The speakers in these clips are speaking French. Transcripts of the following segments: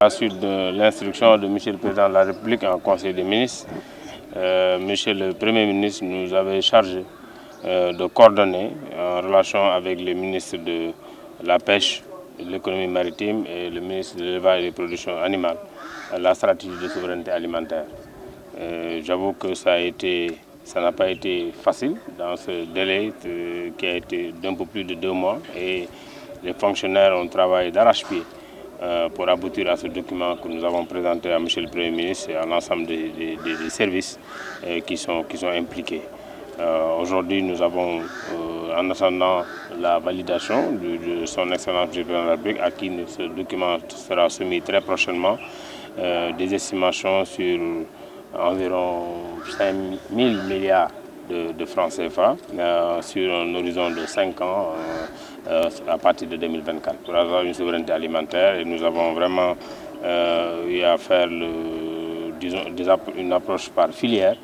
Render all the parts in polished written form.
À la suite de l'instruction de M. le Président de la République en Conseil des ministres, M. le Premier ministre nous avait chargé de coordonner en relation avec les ministres de la Pêche, de l'Économie maritime et le ministre de l'Élevage et des Productions animales la stratégie de souveraineté alimentaire. J'avoue que ça n'a pas été facile dans ce délai qui a été d'un peu plus de 2 mois et les fonctionnaires ont travaillé d'arrache-pied pour aboutir à ce document que nous avons présenté à M. le Premier ministre et à l'ensemble des services qui sont impliqués. Aujourd'hui, nous avons, en attendant la validation de son Excellence du Président de la République, à qui ce document sera soumis très prochainement, des estimations sur environ 5 000 milliards de francs CFA sur un horizon de 5 ans à partir de 2024 pour avoir une souveraineté alimentaire. Et nous avons vraiment eu à faire une approche par filière,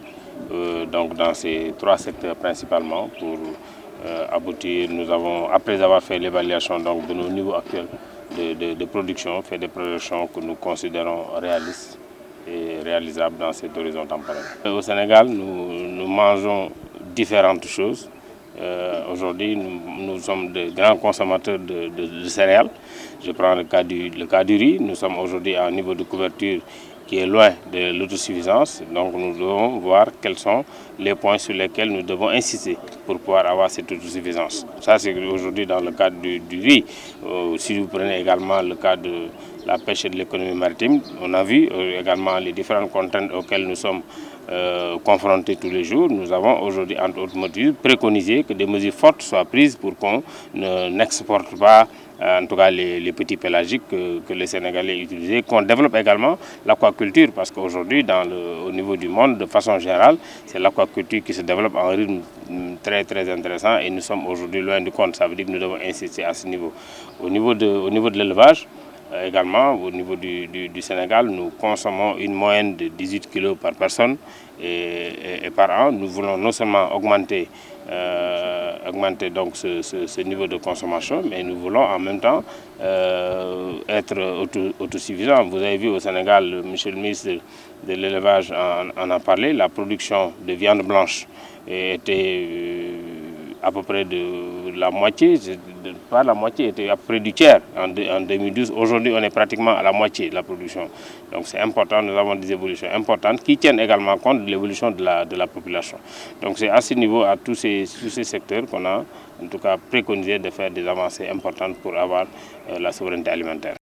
donc dans ces 3 secteurs principalement pour aboutir. Nous avons, après avoir fait l'évaluation de nos niveaux actuels de production, fait des projections que nous considérons réalistes et réalisables dans cet horizon temporel. Au Sénégal, nous mangeons différentes choses. Aujourd'hui, nous sommes de grands consommateurs de céréales. Je prends le cas du riz. Nous sommes aujourd'hui à un niveau de couverture qui est loin de l'autosuffisance. Donc nous devons voir quels sont les points sur lesquels nous devons insister pour pouvoir avoir cette autosuffisance. Ça, c'est aujourd'hui dans le cadre du riz. Si vous prenez également le cas de la pêche et de l'économie maritime, on a vu également les différentes contraintes auxquelles nous sommes confrontés tous les jours. Nous avons aujourd'hui, entre autres mesures, préconisé que des mesures fortes soient prises pour qu'on n'exporte pas, en tout cas les petits pélagiques que les Sénégalais utilisent, qu'on développe également l'aquaculture, parce qu'aujourd'hui, au niveau du monde, de façon générale, c'est l'aquaculture qui se développe à un rythme très très intéressant et nous sommes aujourd'hui loin du compte. Ça veut dire que nous devons insister à ce niveau. Au niveau de l'élevage, également, au niveau du Sénégal, nous consommons une moyenne de 18 kg par personne et par an. Nous voulons non seulement augmenter donc ce niveau de consommation, mais nous voulons en même temps être autosuffisants. Vous avez vu au Sénégal, monsieur le ministre de l'Élevage en a parlé, la production de viande blanche était à peu près de la moitié, pas la moitié, était à peu près du tiers en 2012. Aujourd'hui, on est pratiquement à la moitié de la production. Donc c'est important, nous avons des évolutions importantes qui tiennent également compte de l'évolution de la population. Donc c'est à ce niveau, à tous ces secteurs qu'on a en tout cas préconisé de faire des avancées importantes pour avoir la souveraineté alimentaire.